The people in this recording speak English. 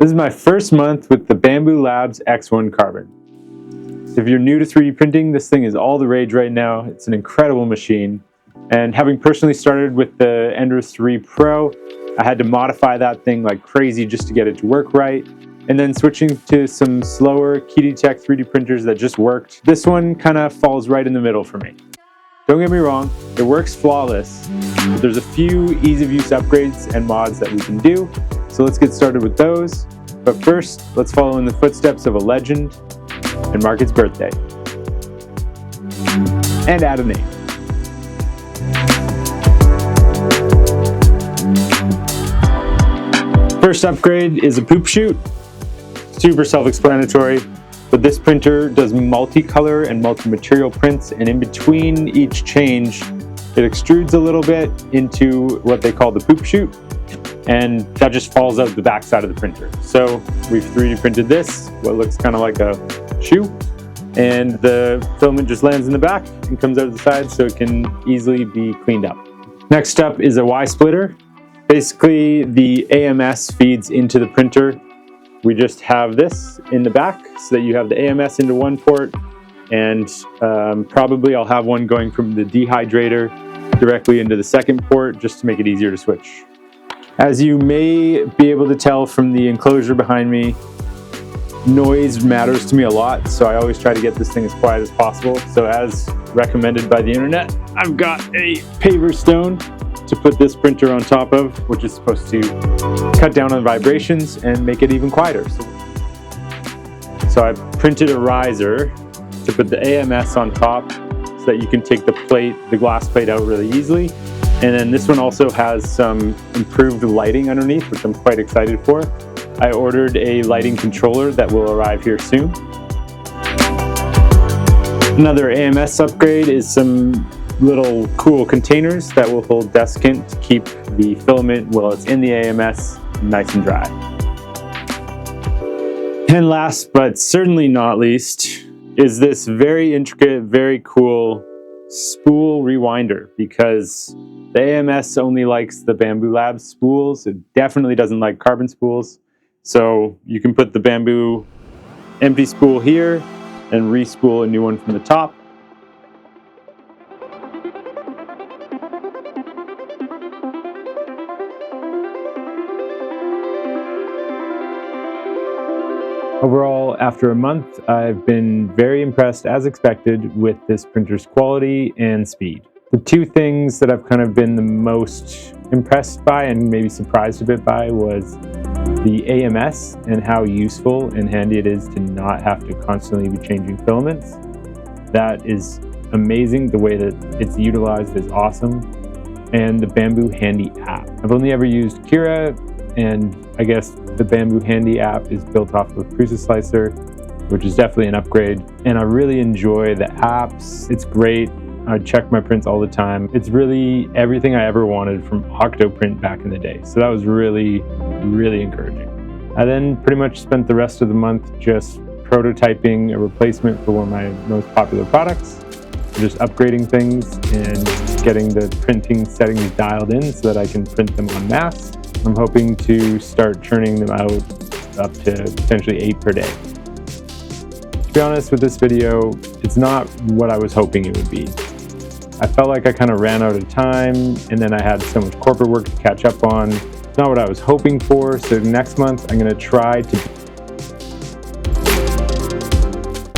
This is my first month with the Bambu Lab's X1 carbon. If you're new to 3D printing, this thing is all the rage right now. It's an incredible machine. And having personally started with the Ender 3 Pro, I had to modify that thing like crazy just to get it to work right. And then switching to some slower Key-Tech 3D printers that just worked. This one kind of falls right in the middle for me. Don't get me wrong, it works flawless, but there's a few ease-of-use upgrades and mods that we can do. So let's get started with those. But first, let's follow in the footsteps of a legend and mark its birthday. And add a name. First upgrade is a poop chute. Super self-explanatory, but this printer does multicolor and multi-material prints, and in between each change, it extrudes a little bit into what they call the poop chute, and that just falls out the back side of the printer. So we've 3D printed this, what looks kind of like a shoe, and the filament just lands in the back and comes out of the side so it can easily be cleaned up. Next up is a Y-splitter. Basically, the AMS feeds into the printer. We just have this in the back so that you have the AMS into one port, and probably I'll have one going from the dehydrator directly into the second port just to make it easier to switch. As you may be able to tell from the enclosure behind me, noise matters to me a lot, so I always try to get this thing as quiet as possible. So as recommended by the internet, I've got a paver stone to put this printer on top of, which is supposed to cut down on vibrations and make it even quieter. So I printed a riser to put the AMS on top so that you can take the glass plate out really easily. And then this one also has some improved lighting underneath, which I'm quite excited for. I ordered a lighting controller that will arrive here soon. Another AMS upgrade is some little cool containers that will hold desiccant to keep the filament while it's in the AMS nice and dry. And last but certainly not least is this very intricate, very cool spool rewinder, because the AMS only likes the Bambu Lab spools. It definitely doesn't like carbon spools. So you can put the Bambu empty spool here and re-spool a new one from the top. Overall, after a month, I've been very impressed, as expected, with this printer's quality and speed. The two things that I've kind of been the most impressed by and maybe surprised a bit by was the AMS and how useful and handy it is to not have to constantly be changing filaments. That is amazing. The way that it's utilized is awesome. And the Bambu Handy app. I've only ever used Kira, and I guess the Bambu Handy app is built off of Prusa Slicer, which is definitely an upgrade. And I really enjoy the apps. It's great. I check my prints all the time. It's really everything I ever wanted from Octoprint back in the day. So that was really, really encouraging. I then pretty much spent the rest of the month just prototyping a replacement for one of my most popular products, just upgrading things and getting the printing settings dialed in so that I can print them en masse. I'm hoping to start churning them out up to potentially 8 per day. To be honest with this video, it's not what I was hoping it would be. I felt like I kind of ran out of time, and then I had so much corporate work to catch up on. It's not what I was hoping for, so next month I'm going to try to